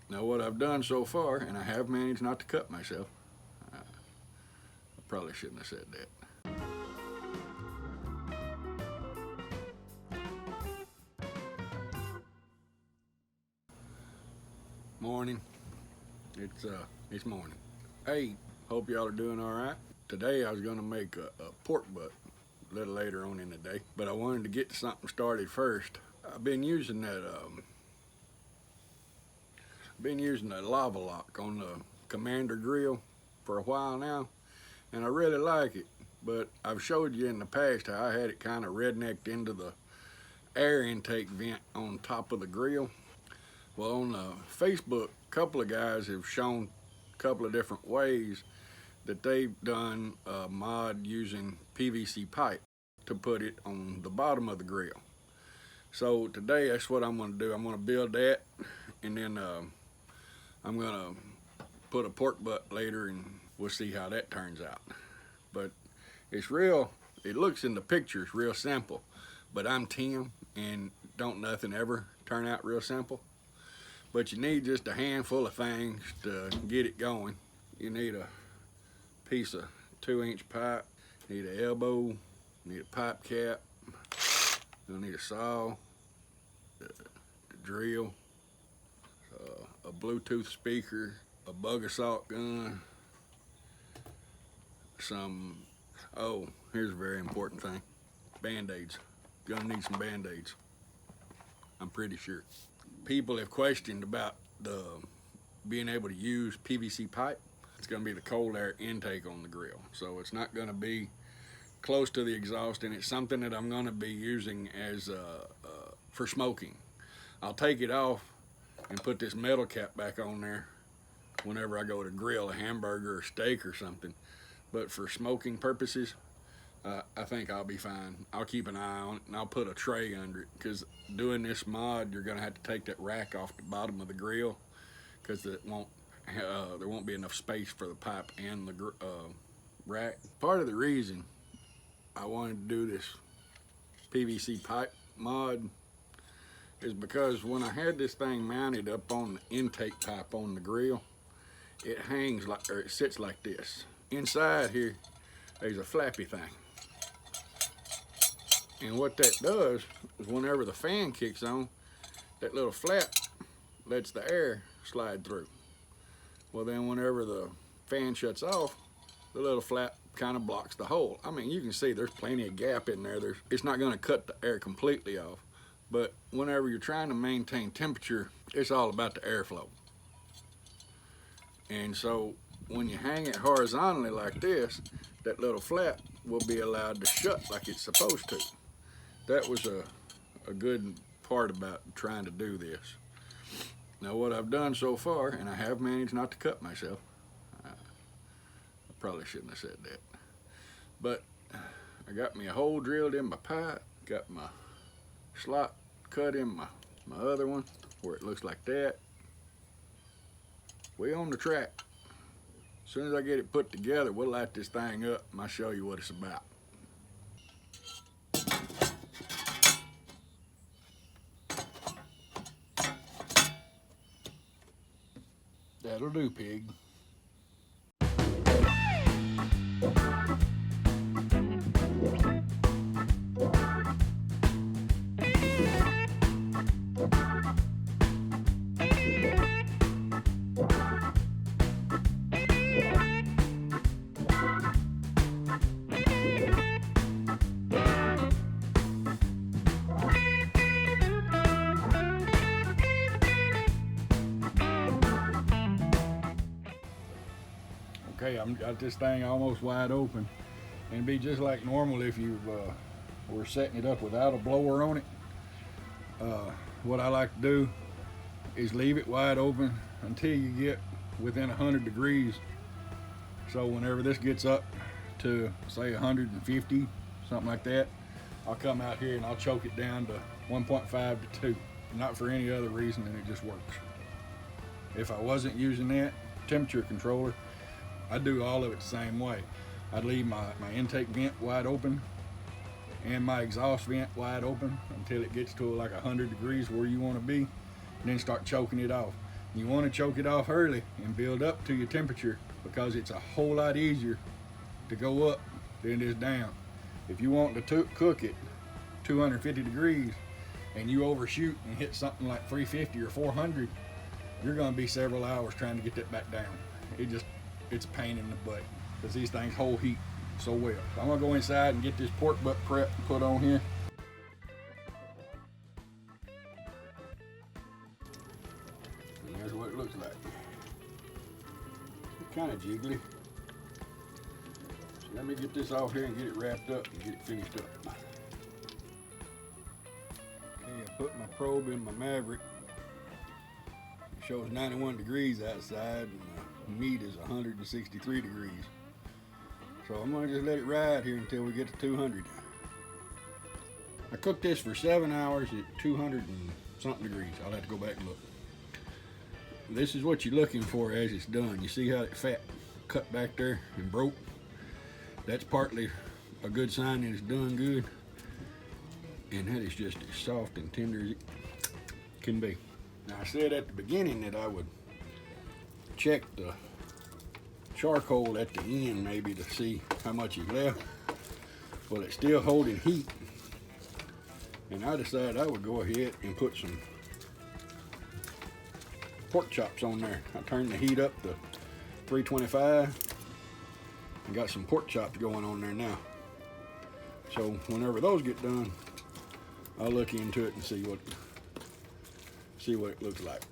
Now what I've done so far, and I have managed not to cut myself. I probably shouldn't have said that. Morning. It's morning. Hey, hope y'all are doing all right. Today I was gonna make a pork butt a little later on in the day, but I wanted to get something started first. I've been using that lava lock on the Commander grill for a while now, and I really like it. But I've showed you in the past how I had it kind of rednecked into the air intake vent on top of the grill. Well, on Facebook, a couple of guys have shown a couple of different ways that they've done a mod using PVC pipe to put it on the bottom of the grill. So today that's what I'm going to do. I'm going to build that, and then I'm going to put a pork butt later, and we'll see how that turns out. But it looks in the pictures real simple, but I'm Tim, and don't nothing ever turn out real simple. But you need just a handful of things to get it going. You need a piece of 2-inch pipe, need an elbow, need a pipe cap, you'll need a saw, the drill, a Bluetooth speaker, a bug assault gun, here's a very important thing, Band-Aids. Gonna need some Band-Aids, I'm pretty sure. People have questioned about being able to use PVC pipe. It's going to be the cold air intake on the grill, so it's not going to be close to the exhaust, and it's something that I'm going to be using as for smoking. I'll take it off and put this metal cap back on there whenever I go to grill a hamburger or steak or something, but for smoking purposes, I think I'll be fine. I'll keep an eye on it, and I'll put a tray under it, because doing this mod, you're going to have to take that rack off the bottom of the grill, because there won't be enough space for the pipe and the rack. Part of the reason I wanted to do this PVC pipe mod is because when I had this thing mounted up on the intake pipe on the grill, it sits like this. Inside here, there's a flappy thing. And what that does is whenever the fan kicks on, that little flap lets the air slide through. Well, then whenever the fan shuts off, the little flap kind of blocks the hole. I mean, you can see there's plenty of gap in there. It's not going to cut the air completely off, but whenever you're trying to maintain temperature, it's all about the airflow. And so when you hang it horizontally like this, that little flap will be allowed to shut like it's supposed to. That was a good part about trying to do this. Now what I've done so far, and I have managed not to cut myself, I probably shouldn't have said that, but I got me a hole drilled in my pipe, got my slot cut in my other one where it looks like that. We on the track. As soon as I get it put together, we'll light this thing up and I'll show you what it's about. That'll do, pig. Okay, I've got this thing almost wide open, and it'd be just like normal if you were setting it up without a blower on it. What I like to do is leave it wide open until you get within 100 degrees. So whenever this gets up to say 150, something like that, I'll come out here and I'll choke it down to 1.5 to 2. Not for any other reason than it just works. If I wasn't using that temperature controller, I'd do all of it the same way. I'd leave my intake vent wide open and my exhaust vent wide open until it gets to like 100 degrees where you want to be, and then start choking it off. You want to choke it off early and build up to your temperature, because it's a whole lot easier to go up than it is down. If you want to cook it 250 degrees and you overshoot and hit something like 350 or 400, you're going to be several hours trying to get that back down. It's a pain in the butt, because these things hold heat so well. So I'm going to go inside and get this pork butt prep put on here. And there's what it looks like. It's kind of jiggly. So let me get this off here and get it wrapped up and get it finished up. Okay, I put my probe in my Maverick. It shows 91 degrees outside, and the meat is 163 degrees. So I'm gonna just let it ride here until we get to 200. I cooked this for 7 hours at 200 and something degrees. I'll have to go back and look. This is what you're looking for as it's done. You see how that fat cut back there and broke? That's partly a good sign that it's done good. And that is just as soft and tender as it can be. Now, I said at the beginning that I would check the charcoal at the end maybe to see how much is left. Well, it's still holding heat. And I decided I would go ahead and put some pork chops on there. I turned the heat up to 325 and got some pork chops going on there now. So whenever those get done, I'll look into it and see what it looks like.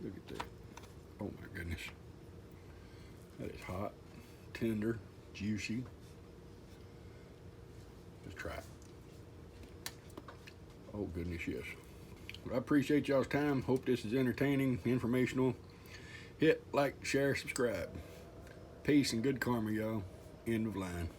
Look at that. Oh my goodness. That is hot, tender, juicy. Just try it. Oh goodness, yes. Well, I appreciate y'all's time. Hope this is entertaining, informational. Hit like, share, subscribe. Peace and good karma, y'all. End of line.